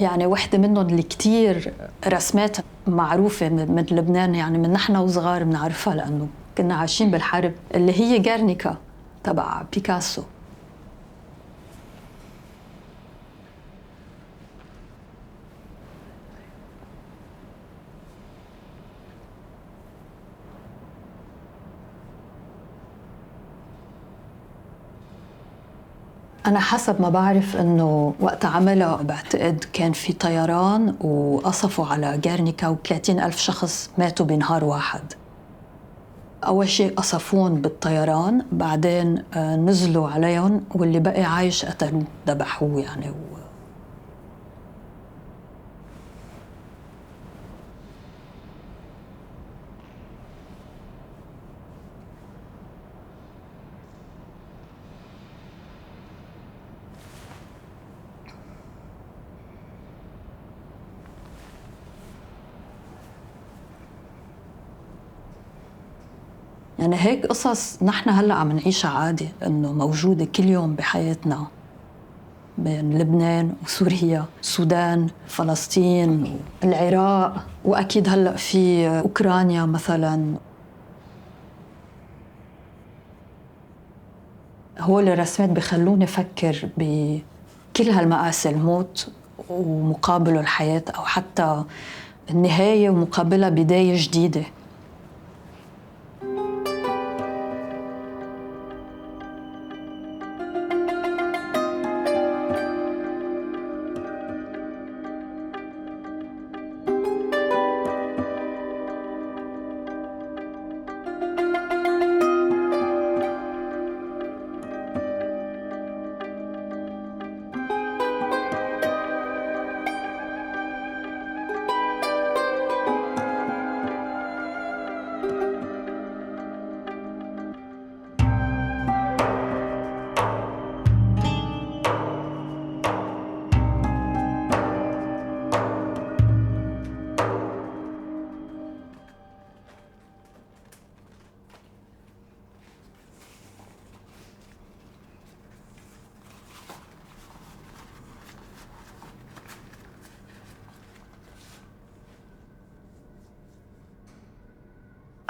يعني وحدة منهم اللي كتير رسمات معروفة من لبنان، يعني من نحن وصغار بنعرفها لأنه كنا عايشين بالحرب، اللي هي جيرنيكا تبع بيكاسو. أنا حسب ما بعرف إنه وقت عملها بعتقد كان في طيران وقصفوا على جيرنيكا و30,000 شخص ماتوا بنهار واحد. أول شيء قصفون بالطيران، بعدين نزلوا عليهم واللي بقي عايش قتلوه ذبحوه يعني. يعني هيك قصص نحن هلأ عم نعيشها عادي، إنه موجودة كل يوم بحياتنا بين لبنان وسوريا، السودان، فلسطين، العراق، وأكيد هلأ في أوكرانيا مثلاً. هول الرسمات بخلوني أفكر بكل هالمآسي، الموت ومقابله الحياة، أو حتى النهاية ومقابلها بداية جديدة.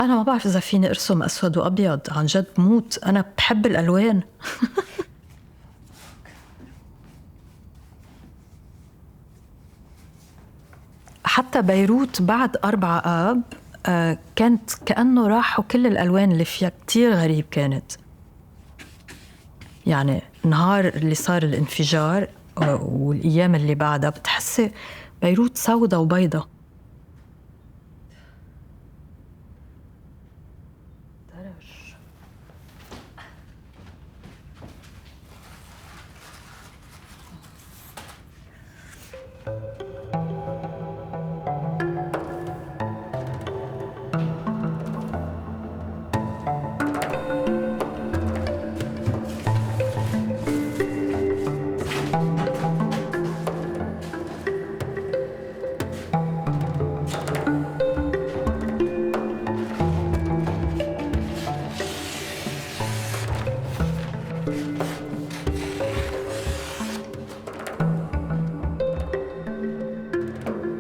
أنا ما بعرف إذا فيني أرسم أسود وأبيض، عن جد موت، أنا بحب الألوان. حتى بيروت بعد 4 آب كانت كأنه راحوا كل الألوان اللي فيها، كتير غريب كانت. يعني نهار اللي صار الانفجار والأيام اللي بعدها بتحسي بيروت سودة وبيضة.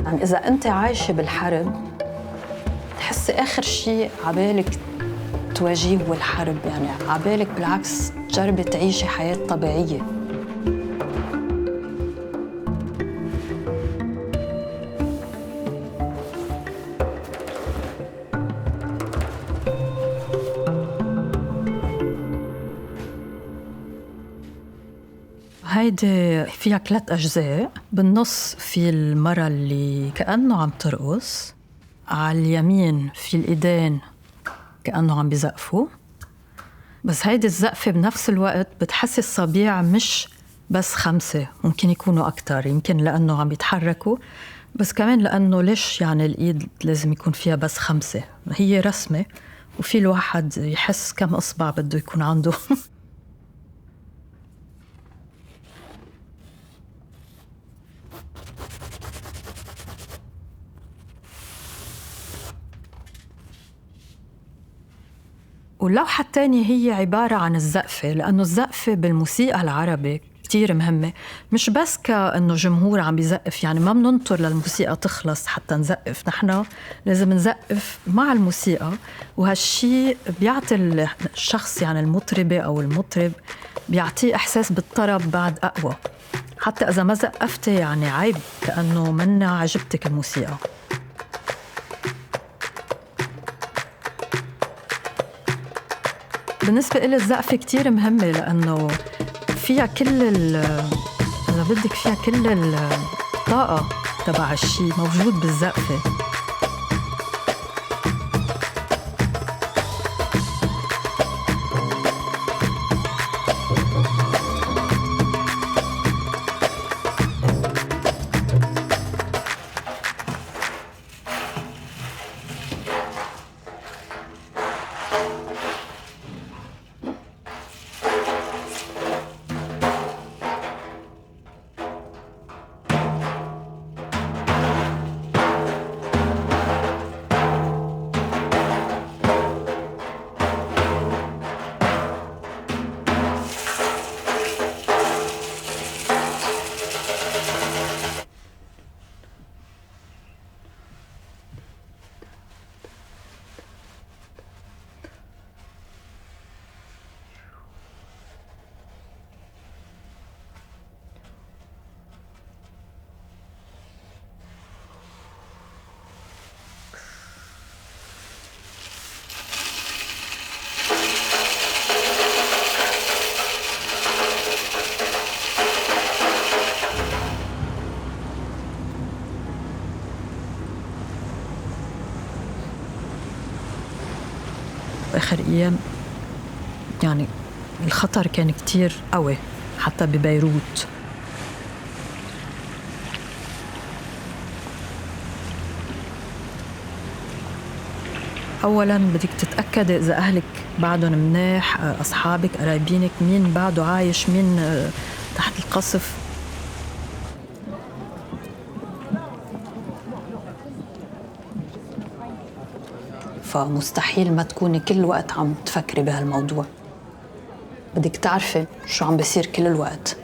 يعني إذا أنت عايشة بالحرب تحسي آخر شيء عبالك تواجهه الحرب، يعني عبالك بالعكس تجربي تعيشي حياة طبيعية. هيدي فيها 3 أجزاء. بالنص في المرة اللي كأنه عم ترقص، على اليمين في الإيدين كأنه عم بيزقفوا، بس هيدي الزقفة بنفس الوقت بتحسي الصبيع مش بس 5، ممكن يكونوا أكتر، يمكن لأنه عم يتحركوا، بس كمان لأنه ليش يعني الإيد لازم يكون فيها بس 5؟ هي رسمة وفي الواحد يحس كم إصبع بده يكون عنده. واللوحة الثانية هي عبارة عن الزقفة، لأنه الزقفة بالموسيقى العربي كتير مهمة، مش بس كأنه جمهور عم بيزقف، يعني ما بننطر للموسيقى تخلص حتى نزقف، نحن لازم نزقف مع الموسيقى، وهالشي بيعطي الشخص يعني المطربة أو المطرب بيعطيه إحساس بالطرب بعد أقوى، حتى إذا ما زقفتي يعني عيب كأنه منا عجبتك الموسيقى. بالنسبة إلي الزقفة كتير مهمة، لأنه فيها إذا بدك فيها كل الطاقة تبع الشي موجود بالزقفة. آخر أيام يعني الخطر كان كتير قوي حتى ببيروت. أولاً بدك تتأكدي إذا أهلك بعدهم منيح، أصحابك قرايبينك مين بعده عايش، مين تحت القصف. فمستحيل ما تكوني كل وقت عم تفكري بهالموضوع، بدك تعرفي شو عم بيصير كل الوقت.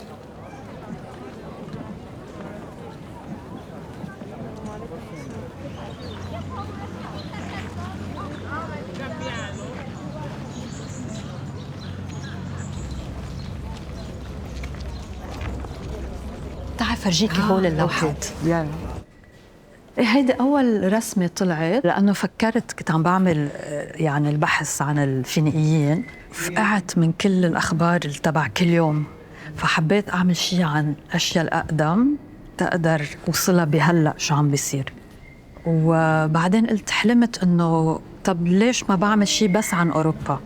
تعال فرجيكي هول اللوحات. هيدي أول رسمة طلعت، لأنه كنت عم بعمل يعني البحث عن الفينيقيين، فقعت من كل الأخبار تبع كل يوم، فحبيت أعمل شيء عن الأشياء الأقدم تقدر وصلها بهلأ شو عم بيصير. وبعدين قلت حلمت إنه طب ليش ما بعمل شيء بس عن أوروبا.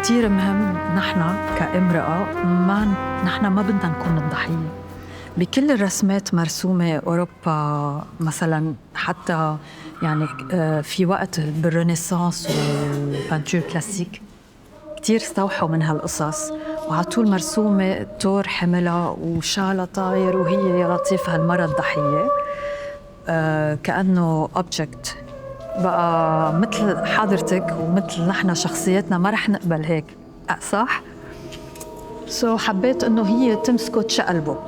كتير مهم نحن كامرأة نحن ما بدنا نكون الضحية. بكل الرسمات مرسومة أوروبا مثلا حتى يعني في وقت بالرينيسانس والبانتور كلاسيك كتير استوحوا من هالقصص، وعطول مرسومة تور حملها وشالها طاير وهي يا لطيف هالمرة الضحية، كأنه أوبجكت. بقى مثل حضرتك ومثل نحن شخصيتنا ما رح نقبل هيك، صح؟ حبيت إنه هي تمسكه تشقلبه.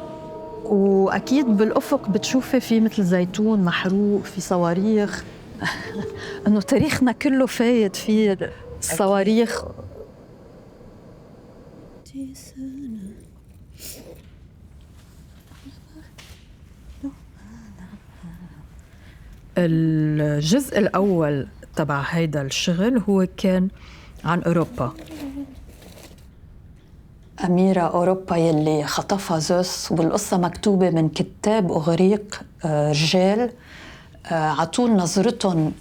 وأكيد بالأفق بتشوفي في مثل زيتون محروق، في صواريخ إنه تاريخنا كله فايت في الصواريخ. الجزء الأول تبع هيدا الشغل هو كان عن أوروبا. أميرة أوروبا يلي خطفها زوس، والقصة مكتوبة من كتاب أغريق رجال، عطول نظرتهم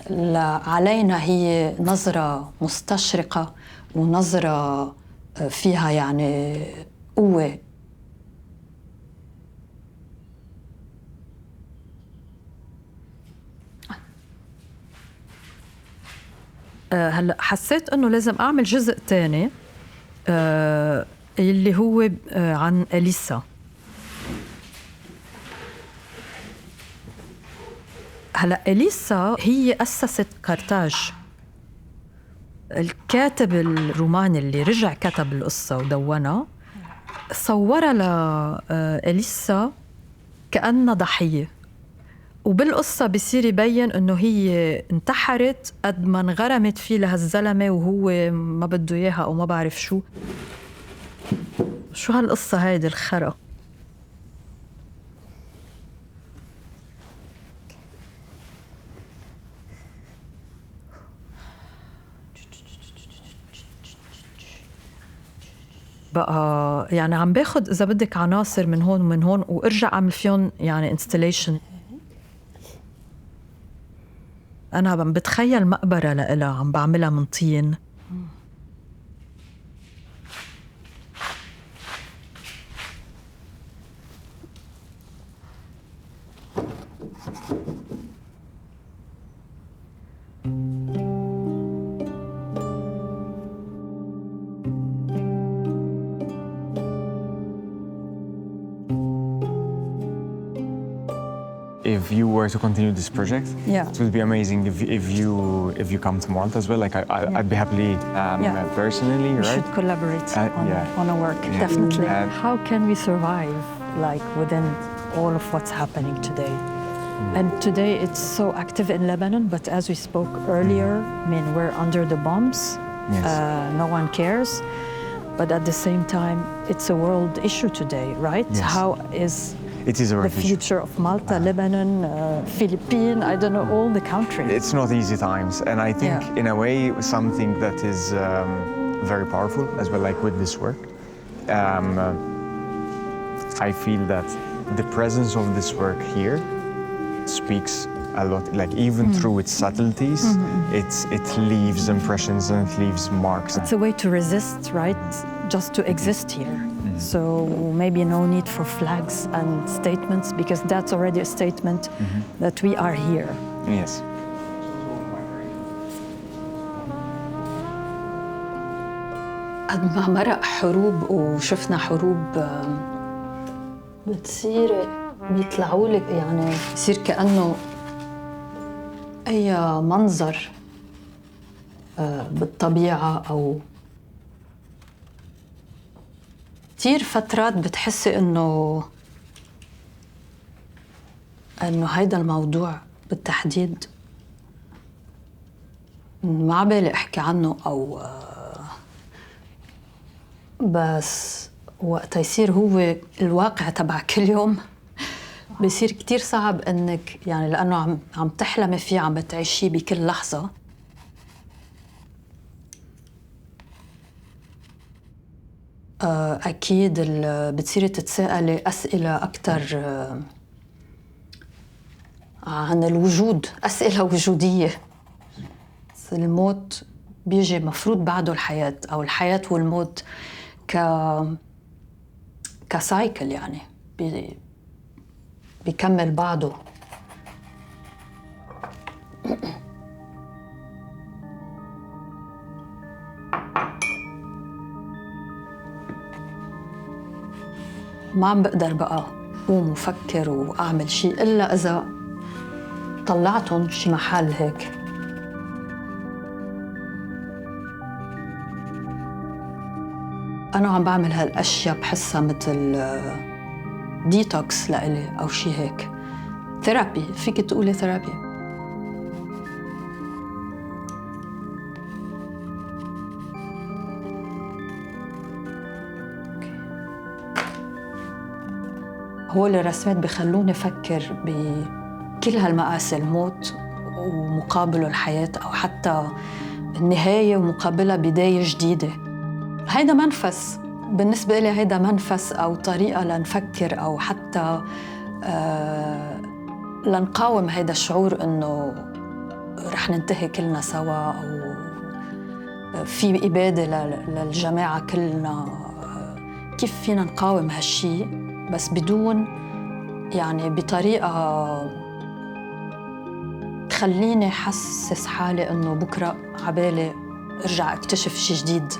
علينا هي نظرة مستشرقة ونظرة فيها يعني قوة. هلأ حسيت أنه لازم أعمل جزء تاني اللي هو عن أليسا. هلأ أليسا هي أسست قرطاج. الكاتب الروماني اللي رجع كتب القصة ودونها صورها لأليسا كأنها ضحية، وبالقصة بيصير يبين إنه هي انتحرت قد ما انغرمت فيه لهالزلمة وهو ما بده إياها أو ما بعرف شو هالقصة هيدي الخرا. بقى يعني عم باخد إذا بدك عناصر من هون ومن هون وارجع أعمل فيهم يعني انستليشن. أنا بتخيل مقبرة لإلها عم بعملها من طين. If you were to continue this project, it would be amazing if you come to Malta as well. Like I'd be happily personally, right? We should collaborate on a work, definitely. How can we survive like within all of what's happening today? And today it's so active in Lebanon, but as we spoke earlier, I mean, we're under the bombs. No one cares. But at the same time, it's a world issue today, right? Yes. How is the future of Malta, Lebanon, Philippines, I don't know, all the countries. It's not easy times. And I think in a way, something that is very powerful as well, like with this work, I feel that the presence of this work here speaks a lot, like even through its subtleties, it leaves impressions and it leaves marks. It's a way to resist, right? Just to exist here. So maybe no need for flags and statements, because that's already a statement that we are here. Yes. قد ما مرق حروب وشفنا حروب بتصير بيطلعوا لك يعني يصير كأنه أي منظر بالطبيعة أو كتير فترات بتحسي إنه هيدا الموضوع بالتحديد ما عبالي أحكي عنه أو بس وقت يصير هو الواقع تبع كل يوم بيصير كتير صعب إنك يعني لأنه عم تحلمي فيه، عم بتعيشيه بكل لحظة. أكيد بتصيري تتساءلي أسئلة أكتر عن الوجود، أسئلة وجودية. الموت بيجي مفروض بعده الحياة، أو الحياة والموت كسايكل يعني بيكمل بعضه. ما عم بقدر بقى قوم وفكر وأعمل شيء إلا إذا طلعتهم شي محل هيك. أنا عم بعمل هالأشياء بحسها مثل ديتوكس لإلي أو شي هيك، ثيرابي، فيك تقولي ثيرابي. هول الرسمات بخلوني أفكر بكل هالمآسي، الموت ومقابله الحياة، أو حتى النهاية ومقابلها بداية جديدة. هيدا منفس بالنسبة لي، هيدا منفس أو طريقة لنفكر، أو حتى لنقاوم هيدا الشعور إنه رح ننتهي كلنا سوا، أو في إبادة للجماعة كلنا. كيف فينا نقاوم هالشي بس بدون يعني بطريقة تخليني حسس حالي إنه بكرة عبالي أرجع أكتشف شي جديد.